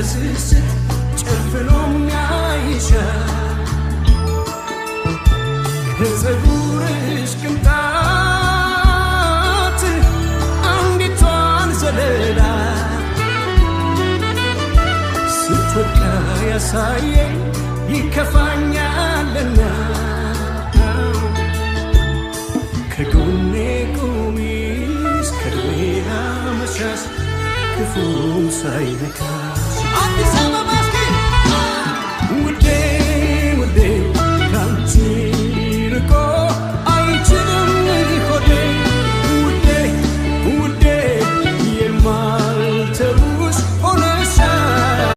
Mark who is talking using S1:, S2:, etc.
S1: በስስት ጨፍኖ የሚያይሻል ከፀጉርሽ ቅንጣት አንዲቷን ዘለላ ስትወድቃ ያሳየኝ ይከፋኛልና ከጎኔ ቁሚ እስከ ዕድሜ አመሻሽ ክፉ ሳይነካሽ